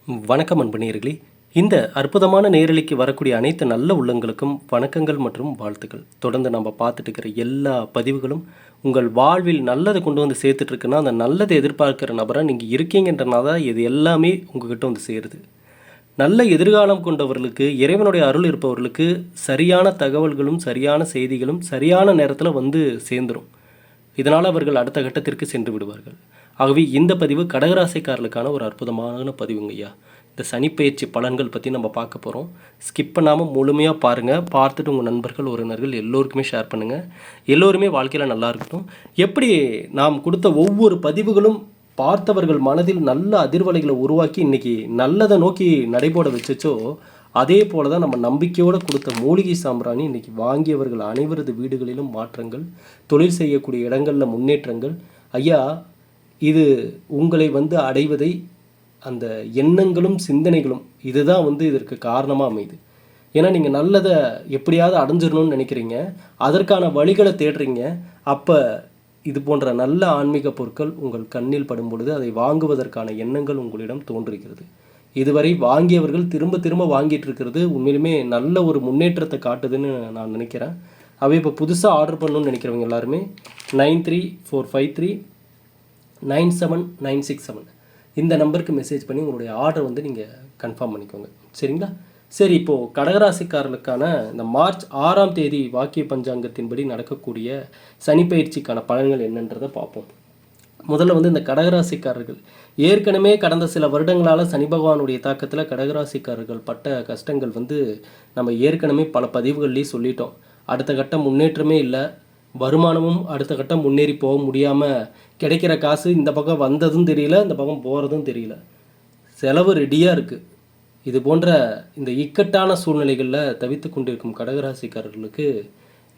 வணக்கம் அன்பு நேயர்களே. இந்த அற்புதமான நேரலைக்கு வரக்கூடிய அனைத்து நல்ல உள்ளங்களுக்கும் வணக்கங்கள் மற்றும் வாழ்த்துக்கள். தொடர்ந்து நம்ம பார்த்துட்டு இருக்கிற எல்லா பதிவுகளும் உங்கள் வாழ்வில் நல்லதை கொண்டு வந்து சேர்த்துட்ருக்குன்னா, அந்த நல்லதை எதிர்பார்க்குற நபராக நீங்கள் இருக்கீங்கன்றனால தான் இது எல்லாமே உங்ககிட்ட வந்து சேருது. நல்ல எதிர்காலம் கொண்டவர்களுக்கு, இறைவனுடைய அருள் இருப்பவர்களுக்கு சரியான தகவல்களும் சரியான செய்திகளும் சரியான நேரத்தில் வந்து சேர்ந்துடும். இதனால் அவர்கள் அடுத்த கட்டத்திற்கு சென்று விடுவார்கள். ஆகவே இந்த பதிவு கடகராசிக்காரர்களுக்கான ஒரு அற்புதமான பதிவுங்க ஐயா. இந்த சனிப்பெயர்ச்சி பலன்கள் பற்றி நம்ம பார்க்க போகிறோம். ஸ்கிப் பண்ணாமல் முழுமையாக பாருங்கள். பார்த்துட்டு உங்கள் நண்பர்கள் உறவினர்கள் எல்லோருக்குமே ஷேர் பண்ணுங்கள். எல்லோருமே வாழ்க்கையில் நல்லா இருக்கட்டும். எப்படி நாம் கொடுத்த ஒவ்வொரு பதிவுகளும் பார்த்தவர்கள் மனதில் நல்ல அதிர்வலைகளை உருவாக்கி இன்றைக்கி நல்லதை நோக்கி நடைபோட வச்சோ, அதே போல தான் நம்ம நம்பிக்கையோடு கொடுத்த மூலிகை சாம்பிராணி இன்றைக்கி வாங்கியவர்கள் அனைவரது வீடுகளிலும் மாற்றங்கள், தொழில் செய்யக்கூடிய இடங்களில் முன்னேற்றங்கள். ஐயா, இது உங்களை வந்து அடைவதை அந்த எண்ணங்களும் சிந்தனைகளும் இதுதான் வந்து இதற்கு காரணமாக அமையுது. ஏன்னா நீங்கள் நல்லதை எப்படியாவது அடைஞ்சிடணும்னு நினைக்கிறீங்க, அதற்கான வழிகளை தேடுறீங்க. அப்போ இது போன்ற நல்ல ஆன்மீக பொருட்கள் உங்கள் கண்ணில் படும் பொழுது அதை வாங்குவதற்கான எண்ணங்கள் உங்களிடம் தோன்றுகிறது. இதுவரை வாங்கியவர்கள் திரும்ப திரும்ப வாங்கிட்டு இருக்கிறது உண்மையிலுமே நல்ல ஒரு முன்னேற்றத்தை காட்டுதுன்னு நான் நினைக்கிறேன். அவை இப்போ புதுசாக ஆர்டர் பண்ணணும்னு நினைக்கிறவங்க எல்லாருமே 9345397967 இந்த நம்பருக்கு மெசேஜ் பண்ணி உங்களுடைய ஆர்டர் வந்து நீங்கள் கன்ஃபார்ம் பண்ணிக்கோங்க. சரிங்களா? சரி, இப்போது கடகராசிக்காரர்களுக்கான இந்த மார்ச் 6ஆம் தேதி வாக்கிய பஞ்சாங்கத்தின்படி நடக்கக்கூடிய சனிப்பெயர்ச்சிக்கான பலன்கள் என்னன்றதை பார்ப்போம். முதல்ல வந்து இந்த கடகராசிக்காரர்கள் ஏற்கனவே கடந்த சில வருடங்களால் சனி பகவானுடைய தாக்கத்தில் கடகராசிக்காரர்கள் பட்ட கஷ்டங்கள் வந்து நம்ம ஏற்கனவே பல பதிவுகள்லேயும் சொல்லிட்டோம். அடுத்த கட்டம் முன்னேற்றமே இல்லை, வருமானமும் அடுத்த கட்டம் முன்னேறி போக முடியாமல் கிடைக்கிற காசு இந்த பக்கம் வந்ததும் தெரியல, இந்த பக்கம் போகிறதும் தெரியல, செலவு ரெடியாக இருக்குது. இது போன்ற இந்த இக்கட்டான சூழ்நிலைகளில் தவித்து கொண்டிருக்கும் கடகராசிக்காரர்களுக்கு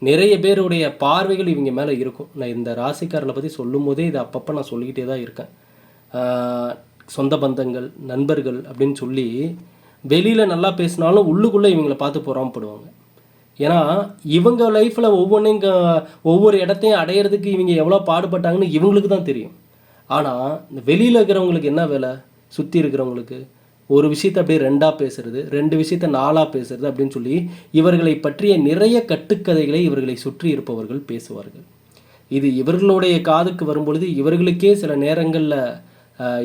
நிறைய பேருடைய பார்வைகள் இவங்க மேலே இருக்கும். நான் இந்த ராசிக்காரர்களை பற்றி சொல்லும் போதே இதை அப்பப்போ நான் சொல்லிக்கிட்டே தான் இருக்கேன். சொந்த பந்தங்கள், நண்பர்கள் அப்படின்னு சொல்லி வெளியில் நல்லா பேசினாலும் உள்ளுக்குள்ளே இவங்களை பார்த்து பொறாமப்படுவாங்க. ஏன்னா இவங்க லைஃப்பில் ஒவ்வொரு இடத்தையும் அடையிறதுக்கு இவங்க எவ்வளோ பாடுபட்டாங்கன்னு இவங்களுக்கு தான் தெரியும். ஆனால் இந்த வெளியில் இருக்கிறவங்களுக்கு என்ன வேலை? சுற்றி இருக்கிறவங்களுக்கு ஒரு விஷயத்தை அப்படியே ரெண்டாக பேசுறது, 2 விஷயத்தை 4ஆக பேசுறது அப்படின்னு சொல்லி இவர்களை பற்றிய நிறைய கட்டுக்கதைகளை இவர்களை சுற்றி இருப்பவர்கள் பேசுவார்கள். இது இவர்களுடைய காதுக்கு வரும்பொழுது இவர்களுக்கே சில நேரங்களில்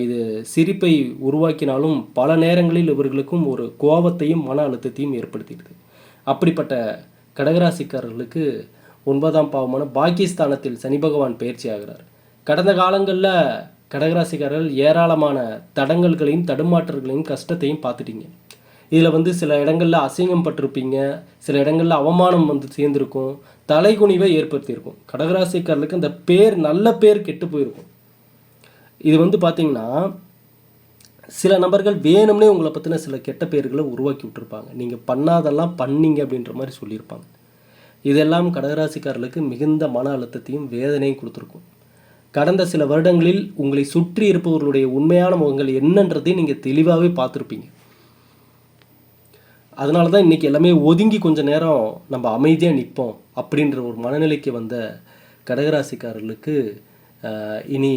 இது சிரிப்பை உருவாக்கினாலும் பல நேரங்களில் இவர்களுக்கும் ஒரு கோபத்தையும் மன அழுத்தத்தையும் ஏற்படுத்திடுது. அப்படிப்பட்ட கடகராசிக்காரர்களுக்கு 9ஆம் பாவமான பாக்கியஸ்தானத்தில் சனி பகவான் பயிற்சி ஆகிறார். கடந்த காலங்களில் கடகராசிக்காரர்கள் ஏராளமான தடங்கல்களையும் தடுமாற்றங்களையும் கஷ்டத்தையும் பார்த்துட்டீங்க. இதில் வந்து சில இடங்களில் அசிங்கம் பட்டிருப்பீங்க, சில இடங்களில் அவமானம் வந்து சேர்ந்துருக்கும், தலைகுனிவை ஏற்படுத்தியிருக்கும். கடகராசிக்காரர்களுக்கு அந்த பேர், நல்ல பேர் கெட்டு போயிருக்கும். இது வந்து பார்த்திங்கன்னா சில நபர்கள் வேணும்னே உங்களை பற்றின சில கெட்ட பேர்களை உருவாக்கி விட்டுருப்பாங்க. நீங்கள் பண்ணாதெல்லாம் பண்ணீங்க அப்படின்ற மாதிரி சொல்லியிருப்பாங்க. இதெல்லாம் கடகராசிக்காரர்களுக்கு மிகுந்த மன அழுத்தத்தையும் வேதனையும் கொடுத்துருக்கும். கடந்த சில வருடங்களில் உங்களை சுற்றி இருப்பவர்களுடைய உண்மையான முகங்கள் என்னன்றதையும் நீங்கள் தெளிவாகவே பார்த்துருப்பீங்க. அதனால தான் இன்றைக்கி எல்லாமே ஒதுங்கி கொஞ்சம் நேரம் நம்ம அமைதியாக நிற்போம் அப்படின்ற ஒரு மனநிலைக்கு வந்த கடகராசிக்காரர்களுக்கு இனி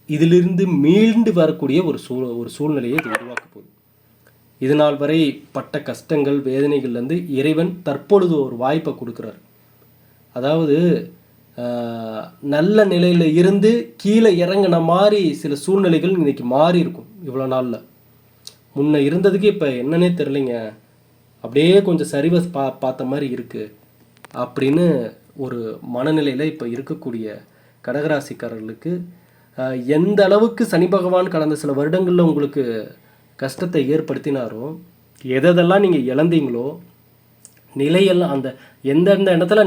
இதிலிருந்து மீண்டு வரக்கூடிய ஒரு சூழ்நிலையை இது உருவாக்க போகுது. இது நாள் வரை பட்ட கஷ்டங்கள், வேதனைகள்லேருந்து இறைவன் தற்பொழுது ஒரு வாய்ப்பை கொடுக்குறார். அதாவது நல்ல நிலையில் இருந்து கீழே இறங்கின மாதிரி சில சூழ்நிலைகள் இன்றைக்கி மாறி இருக்கும். இவ்வளோ நாளில் முன்ன இருந்ததுக்கு இப்போ என்னன்னே தெரிலைங்க, அப்படியே கொஞ்சம் சரிவை பார்த்த மாதிரி இருக்குது அப்படின்னு ஒரு மனநிலையில் இப்போ இருக்கக்கூடிய கடகராசிக்காரர்களுக்கு எந்த அளவுக்கு சனி பகவான் கடந்த சில வருடங்களில் உங்களுக்கு கஷ்டத்தை ஏற்படுத்தினாரோ, எதெல்லாம் நீங்கள் இழந்தீங்களோ, நிலையெல்லாம் அந்த எந்தெந்த இடத்துல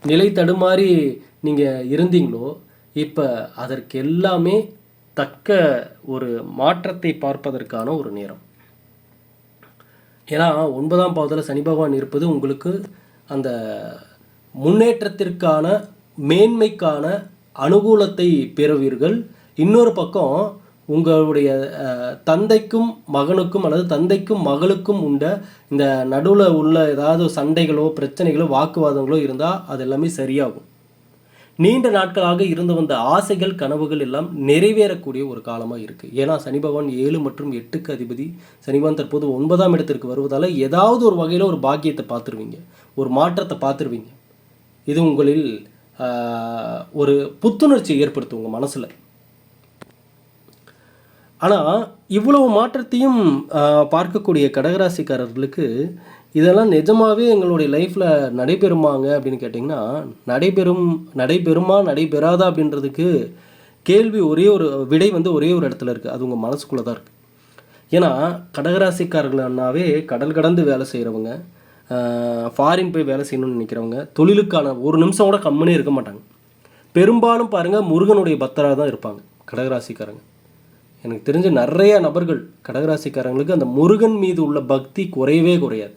நிலை தடுமாறி நீங்கள் இருந்தீங்களோ, இப்போ அதற்கு எல்லாமே தக்க ஒரு மாற்றத்தை பார்ப்பதற்கான ஒரு நேரம். ஏன்னா 9ஆம் பாவத்தில் சனி பகவான் இருப்பது உங்களுக்கு அந்த முன்னேற்றத்திற்கான, மேன்மைக்கான அனுகூலத்தை பெறுவீர்கள். இன்னொரு பக்கம் உங்களுடைய தந்தைக்கும் மகனுக்கும் அல்லது தந்தைக்கும் மகளுக்கும் உண்ட இந்த நடுவில் உள்ள ஏதாவது சண்டைகளோ பிரச்சனைகளோ வாக்குவாதங்களோ இருந்தால் அது எல்லாமே சரியாகும். நீண்ட நாட்களாக இருந்து வந்த ஆசைகள் கனவுகள் எல்லாம் நிறைவேறக்கூடிய ஒரு காலமாக இருக்குது. ஏன்னா சனி பகவான் 7 மற்றும் 8க்கு அதிபதி. சனி பகவான் தற்போது 9ஆம் இடத்திற்கு வருவதால் ஏதாவது ஒரு வகையில் ஒரு பாக்கியத்தை பார்த்துருவீங்க, ஒரு மாற்றத்தை பார்த்துருவீங்க. இது உங்களில் ஒரு புத்துணர்ச்சியை ஏற்படுத்தும் உங்கள் மனசில். ஆனால் இவ்வளவு மாற்றத்தையும் பார்க்கக்கூடிய கடகராசிக்காரர்களுக்கு இதெல்லாம் நிஜமாகவே எங்களுடைய லைஃப்பில் நடைபெறுமாங்க அப்படின்னு கேட்டிங்கன்னா, நடைபெறுமா நடைபெறாதா அப்படின்றதுக்கு கேள்வி ஒரே ஒரு விடை வந்து ஒரே ஒரு இடத்துல இருக்குது. அது உங்கள் மனசுக்குள்ளே தான் இருக்குது. ஏன்னா கடகராசிக்காரர்கள்னாவே கடல் கடந்து வேலை செய்கிறவங்க, ஃபாரின் போய் வேலை செய்யணும்னு நினைக்கிறவங்க, தொழிலுக்கான ஒரு நிமிஷம் கூட கம்முனே இருக்க மாட்டாங்க. பெரும்பாலும் பாருங்கள் முருகனுடைய பக்தராக தான் இருப்பாங்க கடகராசிக்காரங்க. எனக்கு தெரிஞ்ச நிறைய நபர்கள் கடகராசிக்காரங்களுக்கு அந்த முருகன் மீது உள்ள பக்தி குறையவே குறையாது.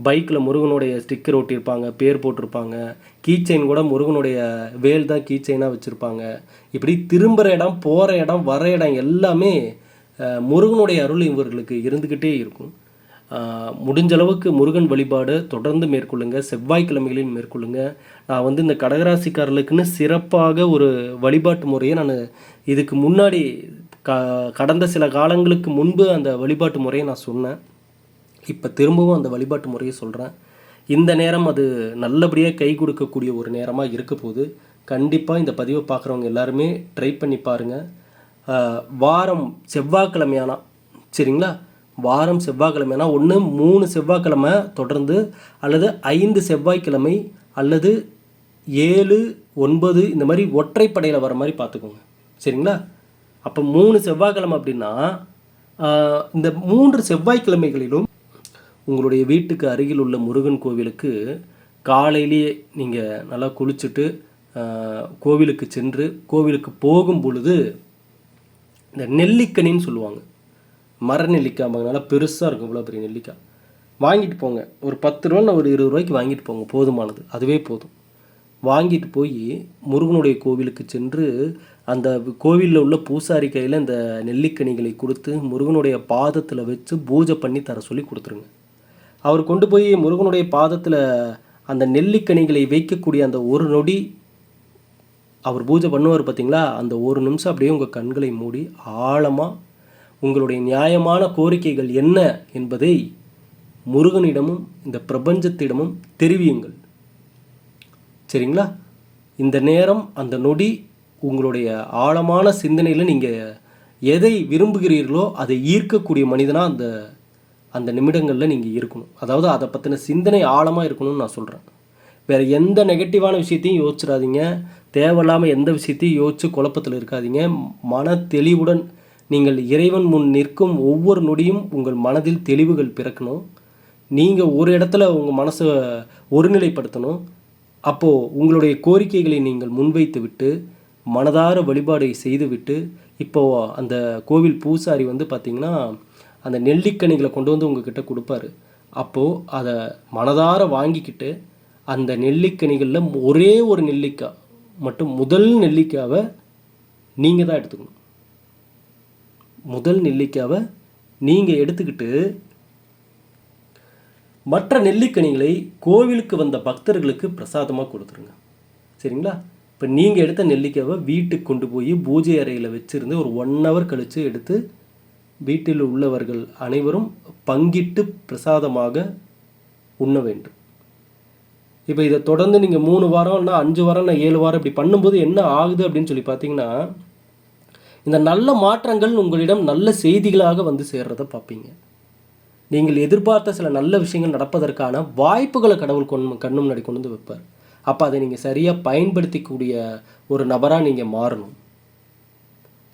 பைக்கில் முருகனுடைய ஸ்டிக்கர் ஒட்டியிருப்பாங்க, பேர் போட்டிருப்பாங்க, கீச்செயின் கூட முருகனுடைய வேல் தான் கீச்செயினாக வச்சுருப்பாங்க. இப்படி திரும்புகிற இடம், போகிற இடம், வர இடம் எல்லாமே முருகனுடைய அருள் இவர்களுக்கு இருந்துக்கிட்டே இருக்கும். முடிஞ்ச அளவுக்கு முருகன் வழிபாடு தொடர்ந்து மேற்கொள்ளுங்க, செவ்வாய்க்கிழமைகளில் மேற்கொள்ளுங்க. நான் வந்து இந்த கடகராசிக்காரர்களுக்குன்னு சிறப்பாக ஒரு வழிபாட்டு முறையை நான் இதுக்கு முன்னாடி கடந்த சில காலங்களுக்கு முன்பு அந்த வழிபாட்டு முறையை நான் சொன்னேன். இப்போ திரும்பவும் அந்த வழிபாட்டு முறையை சொல்கிறேன். இந்த நேரம் அது நல்லபடியாக கை கொடுக்கக்கூடிய ஒரு நேரமாக இருக்க போது. கண்டிப்பாக இந்த பதிவை பார்க்குறவங்க எல்லாருமே ட்ரை பண்ணி பாருங்கள். வாரம் செவ்வாய்க்கிழமையானா சரிங்களா, வாரம் செவ்வாய்க்கிழமைனா 3 செவ்வாய்க்கிழமை தொடர்ந்து, அல்லது 5 செவ்வாய்க்கிழமை, அல்லது 7, 9 இந்த மாதிரி ஒற்றைப்படையில் வர மாதிரி பார்த்துக்கோங்க சரிங்களா. அப்போ 3 செவ்வாய்க்கிழமை அப்படின்னா இந்த 3 செவ்வாய்க்கிழமைகளிலும் உங்களுடைய வீட்டுக்கு அருகில் உள்ள முருகன் கோவிலுக்கு காலையிலேயே நீங்கள் நல்லா குளிச்சுட்டு கோவிலுக்கு சென்று, கோவிலுக்கு போகும் பொழுது இந்த நெல்லிக்கனின்னு சொல்லுவாங்க, மர நெல்லிக்காய் நல்லா பெருசாக இருக்கும், இவ்வளோ பெரிய நெல்லிக்காய் வாங்கிட்டு போங்க. ஒரு 10 ரூபா ஒரு 20 ரூபாய்க்கு வாங்கிட்டு போங்க, போதுமானது, அதுவே போதும். வாங்கிட்டு போய் முருகனுடைய கோவிலுக்கு சென்று அந்த கோவிலில் உள்ள பூசாரி கையில் இந்த நெல்லிக்கனிகளை கொடுத்து முருகனுடைய பாதத்தில் வச்சு பூஜை பண்ணி தர சொல்லி கொடுத்துருங்க. அவர் கொண்டு போய் முருகனுடைய பாதத்தில் அந்த நெல்லிக்கனிகளை வைக்கக்கூடிய அந்த ஒரு நொடி அவர் பூஜை பண்ணுவார் பார்த்தீங்களா, அந்த ஒரு நிமிஷம் அப்படியே உங்கள் கண்களை மூடி ஆழமாக உங்களுடைய நியாயமான கோரிக்கைகள் என்ன என்பதை முருகனிடமும் இந்த பிரபஞ்சத்திடமும் தெரிவியுங்கள் சரிங்களா. இந்த நேரம், அந்த நொடி உங்களுடைய ஆழமான சிந்தனையில் நீங்கள் எதை விரும்புகிறீர்களோ அதை ஈர்க்கக்கூடிய மனிதனாக அந்த நிமிடங்களில் நீங்கள் இருக்கணும். அதாவது அதை பற்றின சிந்தனை ஆழமாக இருக்கணும்னு நான் சொல்கிறேன். வேறு எந்த நெகட்டிவான விஷயத்தையும் யோசிச்சிடாதீங்க, தேவையில்லாமல் எந்த விஷயத்தையும் யோசித்து குழப்பத்தில் இருக்காதீங்க. மன தெளிவுடன் நீங்கள் இறைவன் முன் நிற்கும் ஒவ்வொரு நொடியும் உங்கள் மனதில் தெளிவுகள் பிறக்கணும். நீங்கள் ஒரு இடத்துல உங்கள் மனசை ஒருநிலைப்படுத்தணும். அப்போது உங்களுடைய கோரிக்கைகளை நீங்கள் முன்வைத்து விட்டு மனதார வழிபாடை செய்துவிட்டு, இப்போது அந்த கோவில் பூசாரி வந்து பார்த்திங்கன்னா அந்த நெல்லிக்கனிகளை கொண்டு வந்து உங்ககிட்ட கொடுப்பாரு. அப்போது அதை மனதார வாங்கிக்கிட்டு அந்த நெல்லிக்கனிகளில் ஒரே ஒரு நெல்லிக்காய் மட்டும், முதல் நெல்லிக்காவை நீங்கள் தான் எடுத்துக்கணும். முதல் நெல்லிக்காவை நீங்கள் எடுத்துக்கிட்டு மற்ற நெல்லிக்கனிகளை கோவிலுக்கு வந்த பக்தர்களுக்கு பிரசாதமாக கொடுத்துருங்க சரிங்களா. இப்போ நீங்கள் எடுத்த நெல்லிக்காவை வீட்டுக்கு கொண்டு போய் பூஜை அறையில் வச்சுருந்து ஒரு 1 hour கழித்து எடுத்து வீட்டில் உள்ளவர்கள் அனைவரும் பங்கிட்டு பிரசாதமாக உண்ண வேண்டும். இப்போ இதை தொடர்ந்து நீங்கள் 3 வாரம்னா 5 வாரம்னா 7 வாரம் இப்படி பண்ணும்போது என்ன ஆகுது அப்படின்னு சொல்லி பார்த்தீங்கன்னா, இந்த நல்ல மாற்றங்கள் உங்களிடம் நல்ல செய்திகளாக வந்து சேர்றதை பார்ப்பீங்க. நீங்கள் எதிர்பார்த்த சில நல்ல விஷயங்கள் நடப்பதற்கான வாய்ப்புகளை கடவுள் கண்ணு முன்னாடி கொண்டு வந்து வைப்பார். அப்போ அதை நீங்கள் சரியாக பயன்படுத்திக்கூடிய ஒரு நபராக நீங்கள் மாறணும்.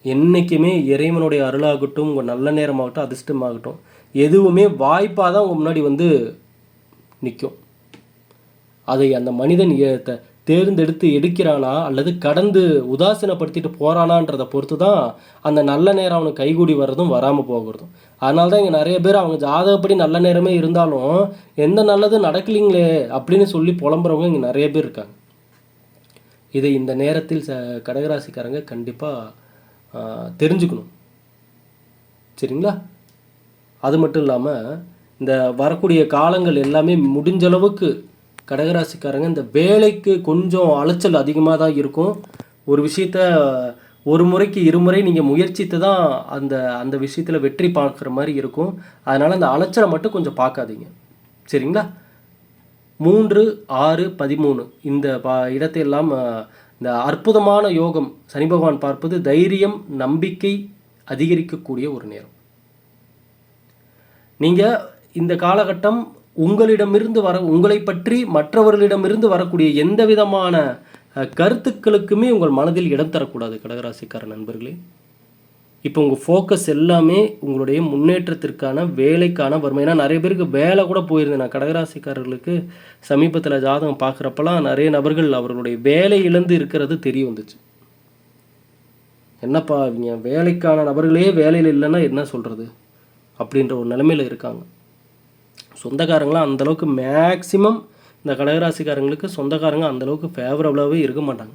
என்றைக்குமே இறைவனுடைய அருளாகட்டும், உங்கள் நல்ல நேரமாகட்டும், அதிர்ஷ்டமாகட்டும், எதுவுமே வாய்ப்பாக தான் உங்கள் முன்னாடி வந்து நிற்கும். அதை அந்த மனிதன் தேர்ந்தெடுத்து எடுக்கிறானா அல்லது கடந்து உதாசீனப்படுத்திட்டு போகிறானான்றதை பொறுத்து தான் அந்த நல்ல நேரம் அவனுக்கு கைகூடி வர்றதும் வராமல் போகிறதும். அதனால தான் இங்கே நிறைய பேர் அவங்க ஜாதகப்படி நல்ல நேரமே இருந்தாலும் எந்த நல்லதும் நடக்கலிங்களே அப்படின்னு சொல்லி புலம்புறவங்க இங்கே நிறைய பேர் இருக்காங்க. இதை இந்த நேரத்தில் கடகராசிக்காரங்க கண்டிப்பாக தெரிஞ்சுக்கணும் சரிங்களா. அது மட்டும் இல்லாமல் இந்த வரக்கூடிய காலங்கள் எல்லாமே முடிஞ்ச அளவுக்கு கடகராசிக்காரங்க இந்த வேலைக்கு கொஞ்சம் அலைச்சல் அதிகமாக தான் இருக்கும். ஒரு விஷயத்த ஒரு முறைக்கு இருமுறை நீங்கள் முயற்சித்து தான் அந்த அந்த விஷயத்தில் வெற்றி பார்க்குற மாதிரி இருக்கும். அதனால் அந்த அலைச்சலை மட்டும் கொஞ்சம் பார்க்காதீங்க. சரிங்களா? 3, 6, 13 இந்த இடத்தையெல்லாம் இந்த அற்புதமான யோகம் சனி பகவான் பார்ப்பது தைரியம், நம்பிக்கை அதிகரிக்கக்கூடிய ஒரு நேரம். நீங்கள் இந்த காலகட்டம் உங்களை பற்றி மற்றவர்களிடமிருந்து வரக்கூடிய எந்த விதமான கருத்துக்களுக்குமே உங்கள் மனதில் இடம் தரக்கூடாது கடகராசிக்கார நண்பர்களே. இப்போ உங்கள் ஃபோக்கஸ் எல்லாமே உங்களுடைய முன்னேற்றத்திற்கான வேலைக்கான வறுமை. ஏன்னா நிறைய பேருக்கு வேலை கூட போயிருந்தேன். நான் கடகராசிக்காரர்களுக்கு சமீபத்தில் ஜாதகம் பார்க்குறப்பெல்லாம் நிறைய நபர்கள் அவர்களுடைய வேலை இழந்து இருக்கிறது தெரிய வந்துச்சு. என்னப்பா இவங்க வேலைக்கான நபர்களே வேலையில் இல்லைன்னா என்ன சொல்கிறது அப்படின்ற ஒரு நிலைமையில் இருக்காங்க. சொந்தக்காரங்களாம் அந்தளவுக்கு மேக்சிமம் இந்த கடகராசிக்காரங்களுக்கு சொந்தக்காரங்க அந்தளவுக்கு ஃபேவரபுளாகவே இருக்க மாட்டாங்க.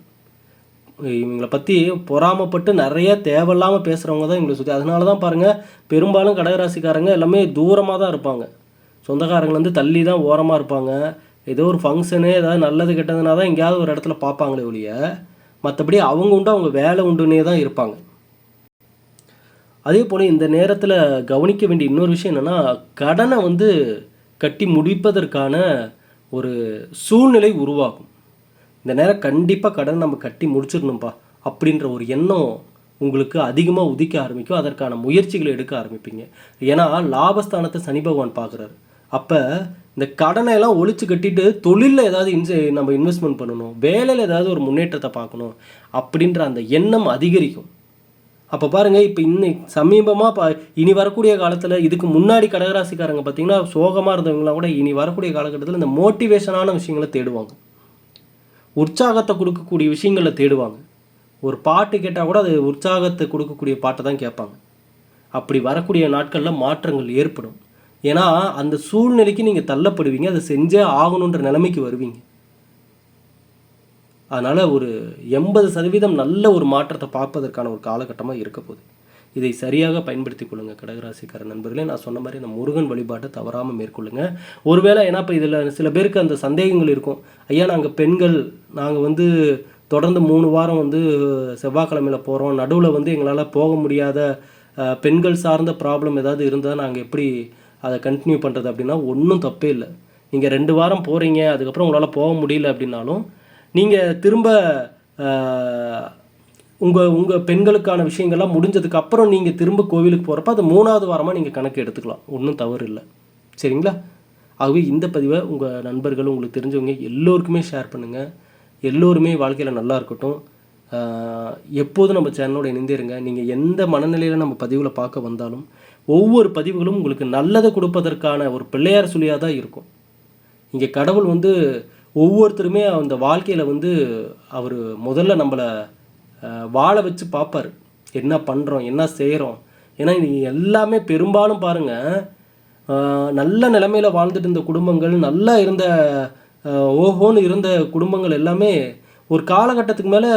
இவங்களை பற்றி பொறாமப்பட்டு நிறைய தேவையில்லாமல் பேசுகிறவங்க தான் இவங்களை சுற்றி. அதனால தான் பாருங்கள், பெரும்பாலும் கடகராசிக்காரங்க எல்லாமே தூரமாக தான் இருப்பாங்க. சொந்தக்காரங்க தள்ளி தான் ஓரமாக இருப்பாங்க. ஏதோ ஒரு ஃபங்க்ஷனு ஏதாவது நல்லது கெட்டதுனா தான் எங்கேயாவது ஒரு இடத்துல பார்ப்பாங்களே ஒழிய, மற்றபடி அவங்க உண்டு அவங்க வேலை உண்டுன்னே தான் இருப்பாங்க. அதே போல் இந்த நேரத்தில் கவனிக்க வேண்டிய இன்னொரு விஷயம் என்னென்னா, கடனை கட்டி முடிப்பதற்கான ஒரு சூழ்நிலை உருவாகும். இந்த நேரம் கண்டிப்பாக கடன் நம்ம கட்டி முடிச்சிடணும்ப்பா அப்படின்ற ஒரு எண்ணம் உங்களுக்கு அதிகமாக உதிக்க ஆரம்பிக்கும். அதற்கான முயற்சிகளை எடுக்க ஆரம்பிப்பீங்க. ஏன்னா லாபஸ்தானத்தை சனி பகவான் பார்க்குறாரு. அப்போ இந்த கடனை எல்லாம் ஒழிச்சு கட்டிட்டு தொழிலில் ஏதாவது நம்ம இன்வெஸ்ட்மெண்ட் பண்ணணும், வேலையில் ஏதாவது ஒரு முன்னேற்றத்தை பார்க்கணும் அப்படின்ற அந்த எண்ணம் அதிகரிக்கும். அப்போ பாருங்கள், இப்போ சமீபமாக இனி வரக்கூடிய காலத்தில் இதுக்கு முன்னாடி கடகராசிக்காரங்க பார்த்திங்கன்னா சோகமாக இருந்தவங்களாம் கூட இனி வரக்கூடிய காலகட்டத்தில் இந்த மோட்டிவேஷனான விஷயங்களை தேடுவாங்க, உற்சாகத்தை கொடுக்கக்கூடிய விஷயங்களை தேடுவாங்க. ஒரு பாட்டு கேட்டால் கூட அது உற்சாகத்தை கொடுக்கக்கூடிய பாட்டை தான் கேட்பாங்க. அப்படி வரக்கூடிய நாட்களில் மாற்றங்கள் ஏற்படும். ஏன்னா அந்த சூழ்நிலைக்கு நீங்கள் தள்ளப்படுவீங்க, அதை செஞ்சே ஆகணுன்ற நிலைமைக்கு வருவீங்க. அதனால் ஒரு 80% நல்ல ஒரு மாற்றத்தை பார்ப்பதற்கான ஒரு காலகட்டமாக இருக்க போகுது. இதை சரியாக பயன்படுத்தி கொள்ளுங்கள் கடகராசிக்கார நண்பர்களே. நான் சொன்ன மாதிரி அந்த முருகன் வழிபாட்டை தவறாமல் மேற்கொள்ளுங்கள். ஒருவேளை ஏன்னா இப்போ இதில் சில பேருக்கு அந்த சந்தேகங்கள் இருக்கும். ஐயா நாங்கள் பெண்கள் நாங்கள் தொடர்ந்து 3 வாரம் செவ்வாய்க்கிழமையில் போகிறோம், நடுவில் எங்களால் போக முடியாத பெண்கள் சார்ந்த ப்ராப்ளம் ஏதாவது இருந்தால் நாங்கள் எப்படி அதை கண்டினியூ பண்ணுறது அப்படின்னா ஒன்றும் தப்பே இல்லை. நீங்கள் 2 வாரம் போகிறீங்க, அதுக்கப்புறம் உங்களால் போக முடியல அப்படின்னாலும் நீங்கள் திரும்ப உங்கள் பெண்களுக்கான விஷயங்கள்லாம் முடிஞ்சதுக்கப்புறம் நீங்கள் திரும்ப கோவிலுக்கு போகிறப்ப அது 3வது வாரமாக நீங்கள் கணக்கு எடுத்துக்கலாம். ஒன்றும் தவறு இல்லை. சரிங்களா? ஆகவே இந்த பதிவை உங்கள் நண்பர்கள் உங்களுக்கு தெரிஞ்சவங்க எல்லோருக்குமே ஷேர் பண்ணுங்கள். எல்லோருமே வாழ்க்கையில் நல்லா இருக்கட்டும். எப்போதும் நம்ம சேனலோட இணைந்திருங்க. நீங்கள் எந்த மனநிலையில் நம்ம பதிவில் பார்க்க வந்தாலும் ஒவ்வொரு பதிவுகளும் உங்களுக்கு நல்லதை கொடுப்பதற்கான ஒரு பிள்ளையார் சொல்லியாக தான் இருக்கும். இங்கே கடவுள் ஒவ்வொருத்தருமே அந்த வாழ்க்கையில் அவர் முதல்ல நம்மளை வாழ வச்சு பார்ப்பார். என்ன பண்ணுறோம், என்ன செய்கிறோம். ஏன்னா நீங்கள் எல்லாமே பெரும்பாலும் பாருங்கள், நல்ல நிலைமையில் வாழ்ந்துட்டு இருந்த குடும்பங்கள், நல்லா இருந்த ஓஹோன்னு இருந்த குடும்பங்கள் எல்லாமே ஒரு காலகட்டத்துக்கு மேலே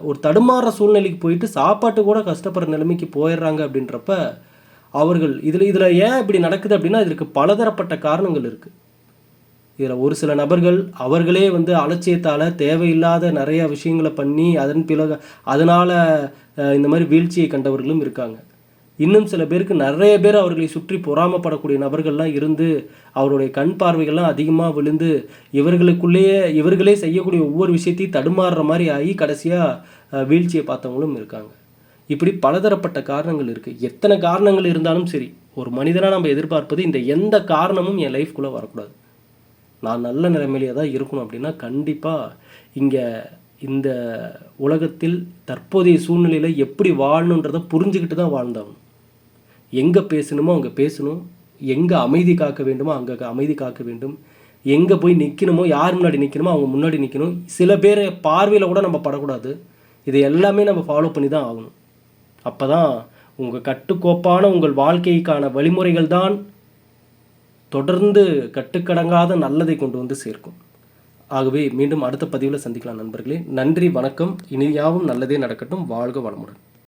ஒரு தடுமாறுற சூழ்நிலைக்கு போயிட்டு சாப்பாட்டு கூட கஷ்டப்படுற நிலைமைக்கு போயிடுறாங்க. அப்படின்றப்ப அவர்கள் இதில் ஏன் இப்படி நடக்குது அப்படின்னா இதற்கு பலதரப்பட்ட காரணங்கள் இருக்குது. இதில் ஒரு சில நபர்கள் அவர்களே அலட்சியத்தால் தேவையில்லாத நிறையா விஷயங்களை பண்ணி அதனால் இந்த மாதிரி வீழ்ச்சியை கண்டவர்களும் இருக்காங்க. இன்னும் சில பேருக்கு நிறைய பேர் அவர்களை சுற்றி பொறாமப்படக்கூடிய நபர்கள்லாம் இருந்து அவருடைய கண் பார்வைகள்லாம் அதிகமாக விழுந்து இவர்களே செய்யக்கூடிய ஒவ்வொரு விஷயத்தையும் தடுமாறுற மாதிரி ஆகி கடைசியாக வீழ்ச்சியை பார்த்தவங்களும் இருக்காங்க. இப்படி பலதரப்பட்ட காரணங்கள் இருக்குது. எத்தனை காரணங்கள் இருந்தாலும் சரி, ஒரு மனிதனாக நம்ம எதிர்பார்ப்பது இந்த எந்த காரணமும் என் லைஃப்குள்ளே வரக்கூடாது, நான் நல்ல நிலைமையிலே தான் இருக்கணும் அப்படின்னா கண்டிப்பாக இங்கே இந்த உலகத்தில் தற்போதைய சூழ்நிலையில் எப்படி வாழணுன்றதை புரிஞ்சுக்கிட்டு தான் வாழ்ந்தாகணும். எங்கே பேசணுமோ அங்கே பேசணும், எங்கே அமைதி காக்க வேண்டுமோ அங்கே அமைதி காக்க வேண்டும், எங்கே போய் நிற்கணுமோ யார் முன்னாடி நிற்கணுமோ அவங்க முன்னாடி நிற்கணும். சில பேர் பார்வையில் கூட நம்ம படக்கூடாது. இதை எல்லாமே நம்ம ஃபாலோ பண்ணி தான் ஆகணும். அப்போ தான் உங்கள் கட்டுக்கோப்பான உங்கள் வாழ்க்கைக்கான வழிமுறைகள் தான் தொடர்ந்து கட்டுக்கடங்காத நல்லதை கொண்டு சேர்க்கும். ஆகவே மீண்டும் அடுத்த பதிவில் சந்திக்கலாம் நண்பர்களே. நன்றி, வணக்கம். இனி யாவும் நல்லதே நடக்கட்டும். வாழ்க வளமுடன்.